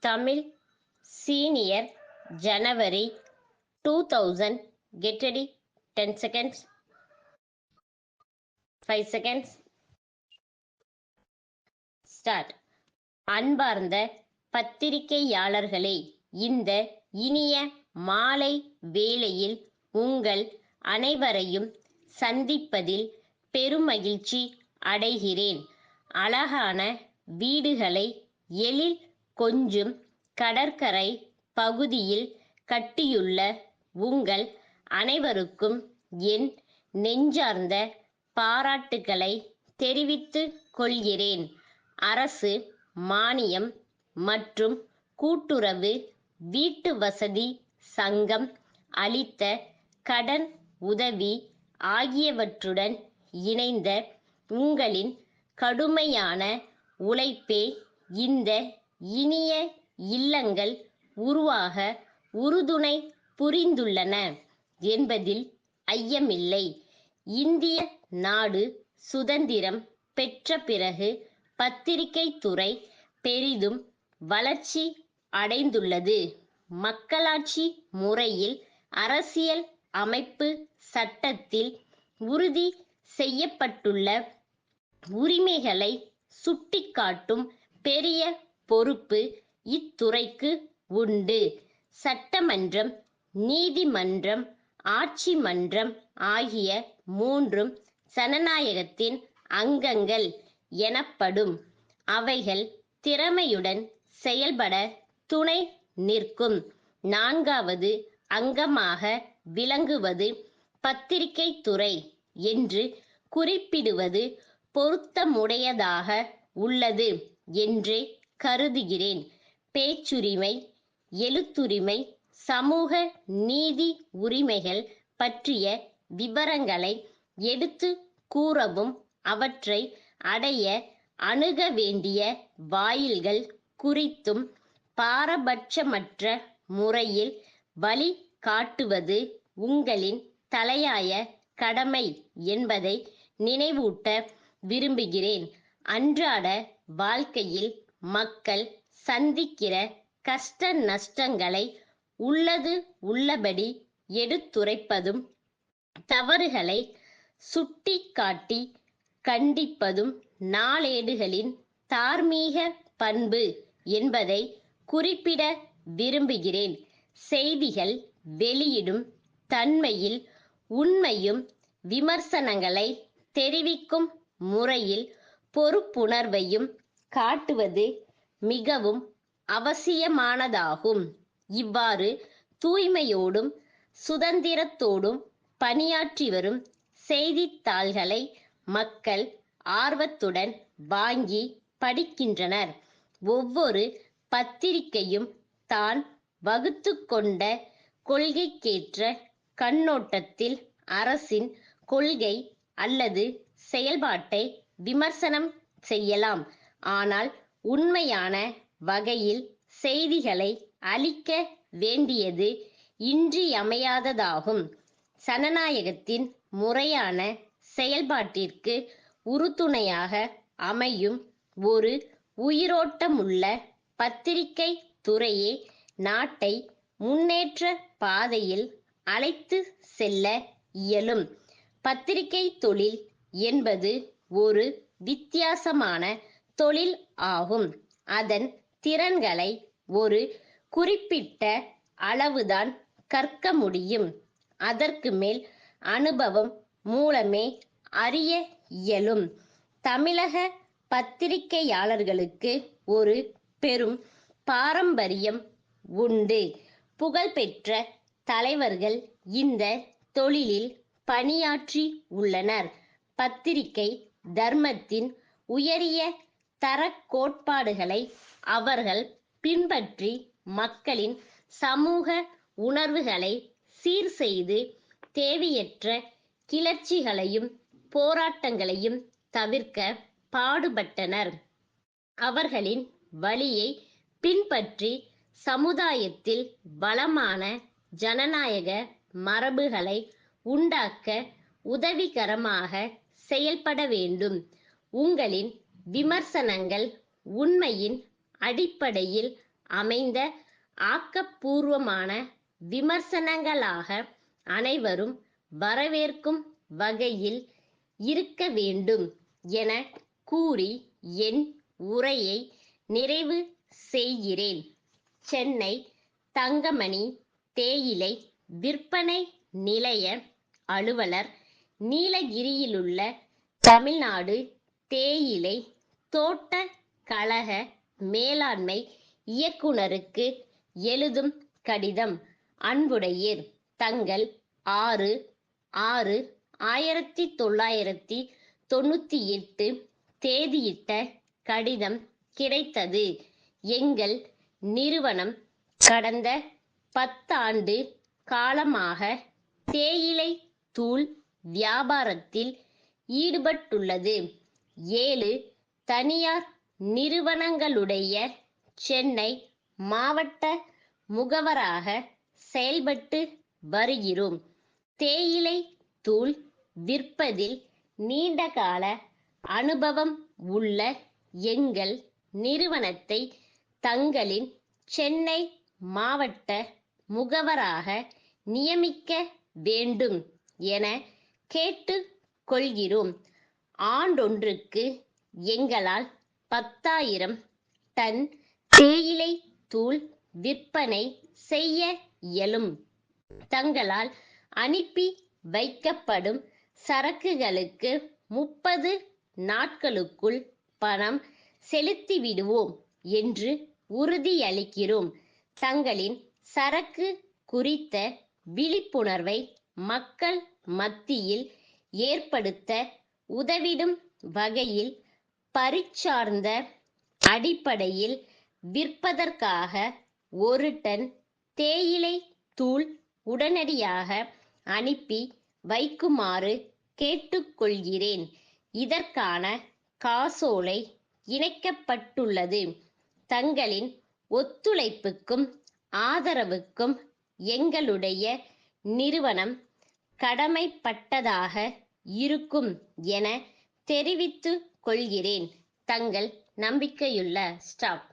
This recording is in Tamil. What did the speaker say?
Tamil Senior January 2000. Get ready. 10 seconds. 5 seconds. Start. அன்பார்ந்த பத்திரிகையாளர்களே, இந்த இனிய மாலை வேளையில் உங்கள் அனைவரையும் சந்திப்பதில் பெருமகிழ்ச்சி அடைகிறேன். அழகான வீடுகளை எழில் கொஞ்சும் கடற்கரை பகுதியில் கட்டியுள்ள உங்கள் அனைவருக்கும் என் நெஞ்சார்ந்த பாராட்டுக்களை தெரிவித்துக் கொள்கிறேன். அரசு மானியம் மற்றும் கூட்டுறவு வீட்டு வசதி சங்கம் அளித்த கடன் உதவி ஆகியவற்றுடன் இணைந்த உங்களின் கடுமையான உழைப்பே இந்த இனிய இல்லங்கள் உருவாக உறுதுணை புரிந்துள்ளன என்பதில் ஐயமில்லை. இந்திய நாடு சுதந்திரம் பெற்ற பிறகு பத்திரிகை துறை பெரிதும் வளர்ச்சி அடைந்துள்ளது. மக்களாட்சி முறையில் அரசியல் அமைப்பு சட்டத்தில் உறுதி செய்யப்பட்டுள்ள உரிமைகளை சுட்டிக்காட்டும் பெரிய பொறுப்பு இத்துறைக்கு உண்டு. சட்டமன்றம், நீதிமன்றம், ஆட்சி மன்றம் ஆகிய மூன்றும் ஜனநாயகத்தின் அங்கங்கள் எனப்படும். அவைகள் திறமையுடன் செயல்பட துணை நிற்கும் நான்காவது அங்கமாக விளங்குவது பத்திரிகை துறை என்று குறிப்பிடுவது பொருத்தமுடையதாக உள்ளது என்றே கருதுகிறேன். பேச்சுரிமை, எழுத்துரிமை, சமூக நீதி உரிமைகள் பற்றிய விவரங்களை எடுத்து கூறவும் அவற்றை அடைய அணுக வேண்டிய வாயில்கள் குறித்தும் பாரபட்சமற்ற முறையில் வழி காட்டுவது உங்களின் தலையாய கடமை என்பதை நினைவூட்ட விரும்புகிறேன். அன்றாட வாழ்க்கையில் மக்கள் சந்திக்கிற கஷ்ட நஷ்டங்களை உள்ளது உள்ளபடி எடுத்துரைப்பதும் தவறுகளை சுட்டிக்காட்டி கண்டிப்பதும் நாளேடுகளின் தார்மீக பண்பு என்பதை குறிப்பிட விரும்புகிறேன். செய்திகள் வெளியிடும் தன்மையில் உண்மையும் விமர்சனங்களை தெரிவிக்கும் முறையில் பொறுப்புணர்வையும் காட்டுவது மிகவும் அவசியமானதாகும். இவ்வாறு தூய்மையோடும் சுதந்திரத்தோடும் பணியாற்றி வரும் செய்தித்தாள்களை மக்கள் ஆர்வத்துடன் வாங்கி படிக்கின்றனர். ஒவ்வொரு பத்திரிகையும் தான் வகுத்து கொண்ட கொள்கைக்கேற்ற கண்ணோட்டத்தில் அரசின் கொள்கை அல்லது செயல்பாட்டை விமர்சனம் செய்யலாம். ஆனால் உண்மையான வகையில் செய்திகளை அளிக்க வேண்டியது இன்றியமையாததாகும். ஜனநாயகத்தின் முறையான செயல்பாட்டிற்கு உறுதுணையாக அமையும் ஒரு உயிரோட்டமுள்ள பத்திரிகை துறையே நாட்டை முன்னேற்ற பாதையில் அழைத்து செல்ல இயலும். பத்திரிகை தொழில் என்பது ஒரு வித்தியாசமான தொழில் ஆகும். அதன் திறன்களை ஒரு குறிப்பிட்ட அளவுதான் கற்க முடியும். அதற்கு மேல் அனுபவம் மூலமே அறிய இயலும். தமிழக பத்திரிகையாளர்களுக்கு ஒரு பெரும் பாரம்பரியம் உண்டு. புகழ்பெற்ற தலைவர்கள் இந்த தொழிலில் பணியாற்றி உள்ளனர். பத்திரிகை தர்மத்தின் உயரிய தர கோட்பாடுகளை அவர்கள் பின்பற்றி மக்களின் சமூக உணர்வுகளை சீர் செய்து தேவையற்ற கிளர்ச்சிகளையும் போராட்டங்களையும் தவிர்க்க பாடுபட்டனர். அவர்களின் வழியை பின்பற்றி சமுதாயத்தில் வளமான ஜனநாயக மரபுகளை உண்டாக்க உதவிகரமாக செயல்பட வேண்டும். உங்களின் விமர்சனங்கள் உண்மையின் அடிப்படையில் அமைந்த ஆக்கப்பூர்வமான விமர்சனங்களாக அனைவரும் வரவேற்கும் வகையில் இருக்க வேண்டும் என கூறி என் உரையை நிறைவு செய்கிறேன். சென்னை தங்கமணி தேயிலை விற்பனை நிலைய அலுவலர், நீலகிரியிலுள்ள தமிழ்நாடு தேயிலை தோட்ட கழக மேலாண்மை இயக்குனருக்கு எழுதும் கடிதம். அன்புடையீர், தங்கள் 6/6/1998 தேதியிட்ட கடிதம் கிடைத்தது. எங்கள் நிறுவனம் கடந்த 10 ஆண்டு காலமாக தேயிலை தூள் வியாபாரத்தில் ஈடுபட்டுள்ளது. 7 தனியார் நிறுவனங்களுடைய சென்னை மாவட்ட முகவராக செயல்பட்டு வருகிறோம். தேயிலை தூள் விற்பதில் நீண்டகால அனுபவம் உள்ள எங்கள் நிறுவனத்தை தங்களின் சென்னை மாவட்ட முகவராக நியமிக்க வேண்டும் என கேட்டுக் கொள்கிறோம். ஆண்டொன்றுக்கு எங்களால் 10,000 டன் தேயிலை தூள் விற்பனை செய்ய இயலும். தங்களால் அனுப்பி வைக்கப்படும் சரக்குகளுக்கு 30 நாட்களுக்குள் பணம் செலுத்திவிடுவோம் என்று உறுதியளிக்கிறோம். தங்களின் சரக்கு குறித்த விழிப்புணர்வை மக்கள் மத்தியில் ஏற்படுத்த உதவிடும் வகையில் பரீட்சார்த்த அடிப்படையில் விற்பதற்காக 1 டன் தேயிலை தூள் உடனடியாக அனுப்பி வைக்குமாறு கேட்டுக்கொள்கிறேன். இதற்கான காசோலை இணைக்கப்பட்டுள்ளது. தங்களின் ஒத்துழைப்புக்கும் ஆதரவுக்கும் எங்களுடைய நிறுவனம் கடமைப்பட்டதாக இருக்கும் என தெரிவித்துக் கொள்கிறேன். தங்கள் நம்பிக்கையுள்ள ஸ்டாஃப்.